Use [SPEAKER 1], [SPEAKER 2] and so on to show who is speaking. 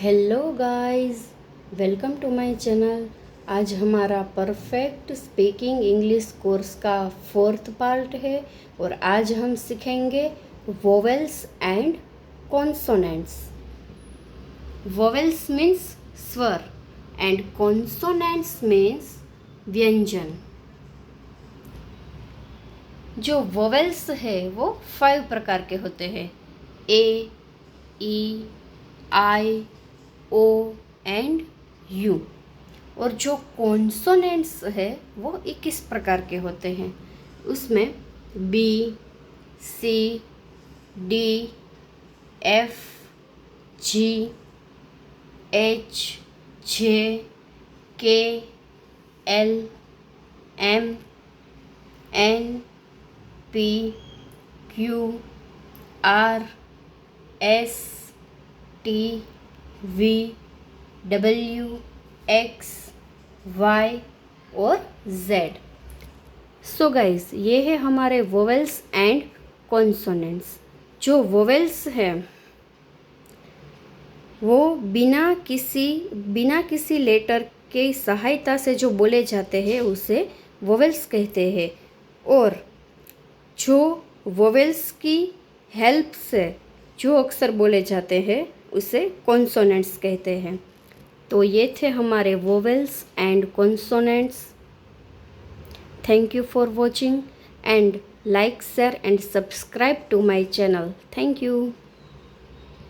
[SPEAKER 1] Hello guys, welcome to my channel. आज हमारा perfect speaking English course का 4th part है और आज हम सीखेंगे vowels and consonants. Vowels means स्वर एंड कॉन्सोनेंट्स मीन्स व्यंजन। जो वोवेल्स है वो 5 प्रकार के होते हैं, ए, ई, आई, ओ एंड यू। और जो कॉन्सोनेंट्स है वो 21 प्रकार के होते हैं। उसमें B, C, D, F, G, H, J, K, L, M, N, P, Q, R, S, T, V, W, X, Y और जेड। सो गाइस, ये है हमारे वोवेल्स एंड कॉन्सोनेंट्स। जो वोवेल्स है वो बिना किसी लेटर के सहायता से जो बोले जाते हैं उसे वोवेल्स कहते हैं। और जो वोवेल्स की हेल्प से जो अक्षर बोले जाते हैं उसे कॉन्सोनेंट्स कहते हैं। तो ये थे हमारे vowels and consonants. Thank you for watching and like, share and subscribe to my channel. Thank you.